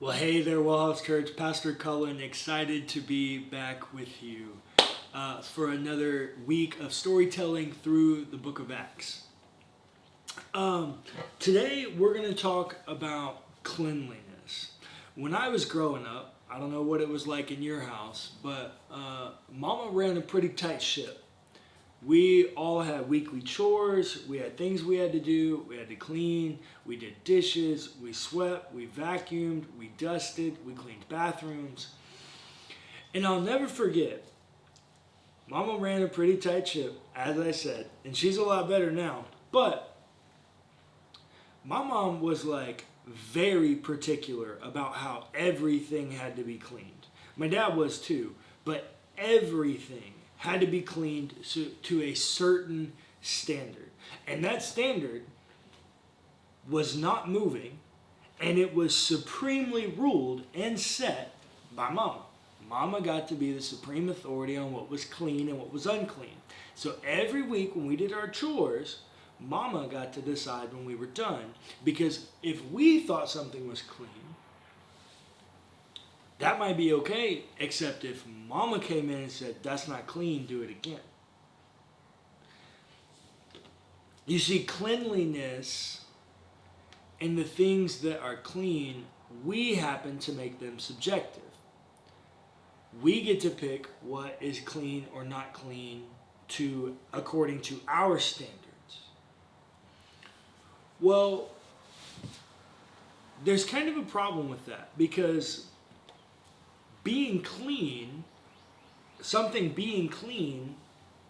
Well, hey there, WellHouse Church. Pastor Cullen, excited to be back with you for another week of storytelling through the book of Acts. Today, we're going to talk about cleanliness. When I was growing up, I don't know what it was like in your house, but Mama ran a pretty tight ship. We all had weekly chores, we had things we had to do, we had to clean, we did dishes, we swept, we vacuumed, we dusted, we cleaned bathrooms. And I'll never forget, Mama ran a pretty tight ship, as I said, and she's a lot better now. But my mom was like very particular about how everything had to be cleaned. My dad was too, but everything had to be cleaned to a certain standard. And that standard was not moving, and it was supremely ruled and set by Mama. Mama got to be the supreme authority on what was clean and what was unclean. So every week when we did our chores, Mama got to decide when we were done. Because if we thought something was clean, that might be okay, except if Mama came in and said, that's not clean, do it again. You see, cleanliness and the things that are clean, we happen to make them subjective. We get to pick what is clean or not clean according to our standards. Well, there's kind of a problem with that, because something being clean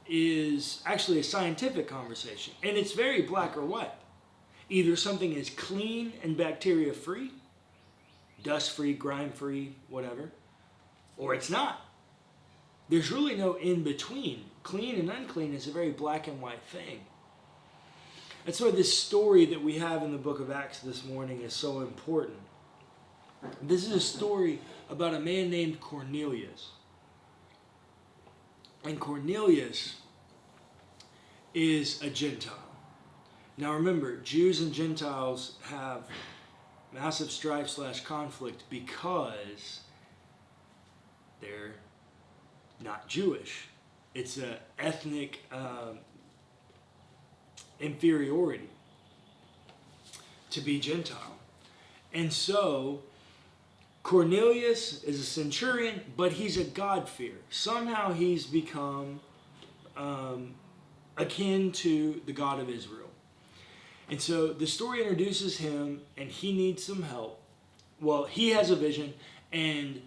is actually a scientific conversation. And it's very black or white. Either something is clean and bacteria free, dust free, grime free, whatever, or it's not. There's really no in between. Clean and unclean is a very black and white thing. That's why this story that we have in the book of Acts this morning is so important. This is a story about a man named Cornelius. And Cornelius is a Gentile. Now remember, Jews and Gentiles have massive strife/conflict because they're not Jewish. It's an ethnic inferiority to be Gentile. And so Cornelius is a centurion, but he's a God-fearer. Somehow he's become akin to the God of Israel. And so the story introduces him, and he needs some help. Well, he has a vision, and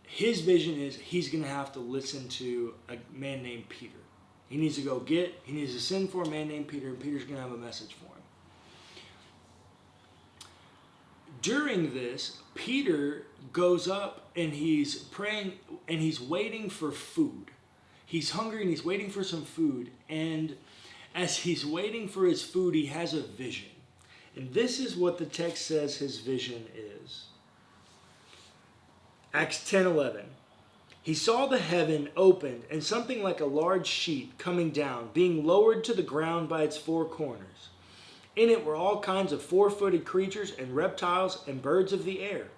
his vision is he's going to have to listen to a man named Peter. He needs to send for a man named Peter, and Peter's going to have a message for him. During this, Peter goes up and he's praying and he's waiting for food. He's hungry and he's waiting for some food. And as he's waiting for his food, he has a vision. And this is what the text says his vision is. Acts 10:11. He saw the heaven opened and something like a large sheet coming down, being lowered to the ground by its four corners. In it were all kinds of four-footed creatures and reptiles and birds of the air.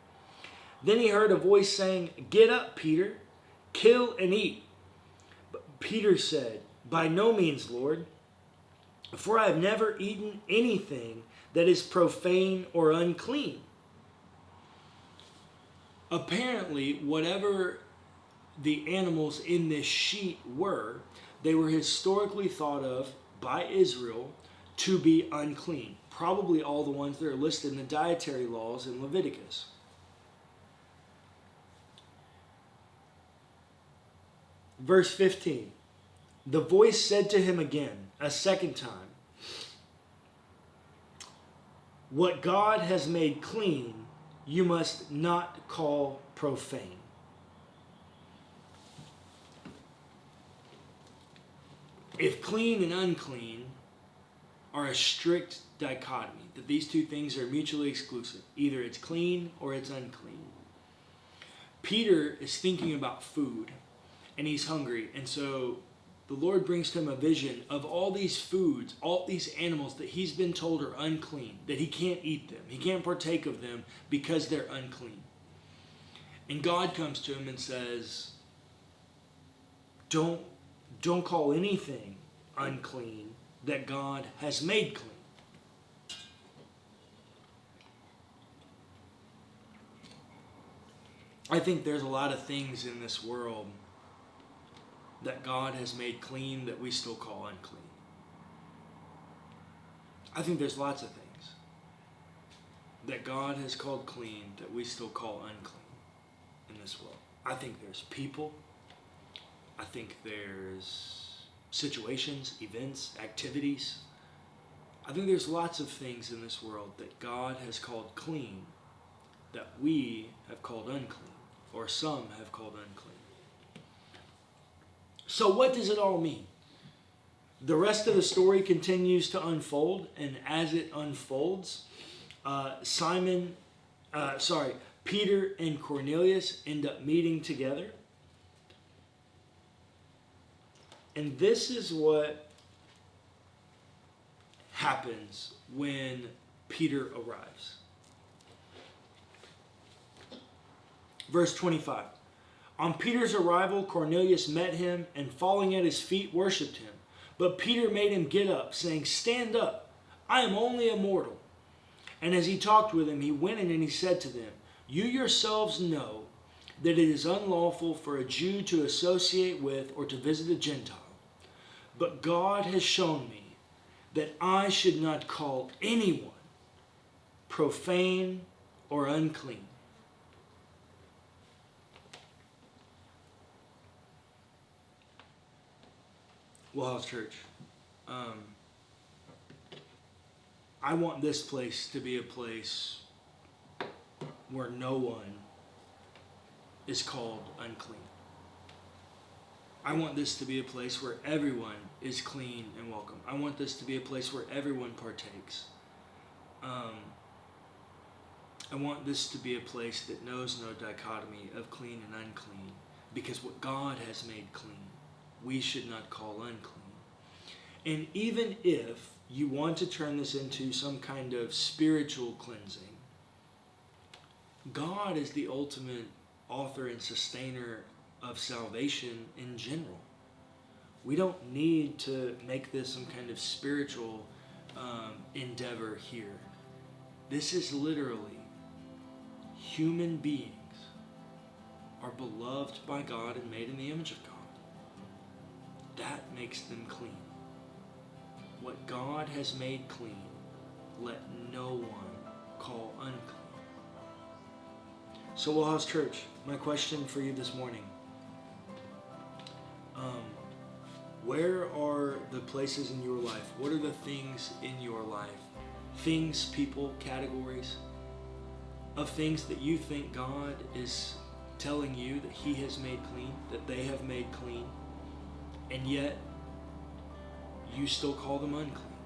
Then he heard a voice saying, "Get up, Peter, kill and eat." But Peter said, "By no means, Lord, for I have never eaten anything that is profane or unclean." Apparently, whatever the animals in this sheet were, they were historically thought of by Israel to be unclean. Probably all the ones that are listed in the dietary laws in Leviticus. Verse 15. The voice said to him again, a second time, "What God has made clean, you must not call profane." If clean and unclean are a strict dichotomy, that these two things are mutually exclusive, either it's clean or it's unclean. Peter is thinking about food, and he's hungry, and so the Lord brings to him a vision of all these foods, all these animals that he's been told are unclean, that he can't eat them. He can't partake of them because they're unclean. And God comes to him and says, don't call anything unclean that God has made clean. I think there's a lot of things in this world that God has made clean that we still call unclean. I think there's lots of things that God has called clean that we still call unclean in this world. I think there's people. I think there's situations, events, activities. I think there's lots of things in this world that God has called clean that we have called unclean, or some have called unclean. So what does it all mean? The rest of the story continues to unfold, and as it unfolds, Peter and Cornelius end up meeting together. And this is what happens when Peter arrives. Verse 25. On Peter's arrival, Cornelius met him and falling at his feet worshipped him. But Peter made him get up, saying, "Stand up, I am only a mortal." And as he talked with him, he went in and he said to them, "You yourselves know that it is unlawful for a Jew to associate with or to visit a Gentile. But God has shown me that I should not call anyone profane or unclean. WellHouse Church, I want this place to be a place where no one is called unclean. I want this to be a place where everyone is clean and welcome. I want this to be a place where everyone partakes. I want this to be a place that knows no dichotomy of clean and unclean, because what God has made clean, we should not call unclean. And even if you want to turn this into some kind of spiritual cleansing, God is the ultimate author and sustainer of salvation in general. We don't need to make this some kind of spiritual endeavor here. This is literally human beings are beloved by God and made in the image of God. That makes them clean. What God has made clean, let no one call unclean. So, WellHouse Church, my question for you this morning. Where are the places in your life? What are the things in your life? Things, people, categories of things that you think God is telling you that He has made clean, that they have made clean, and yet you still call them unclean.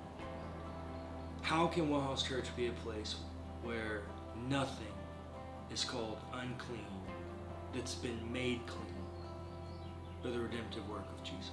How can WellHouse Church be a place where nothing is called unclean that's been made clean by the redemptive work of Jesus?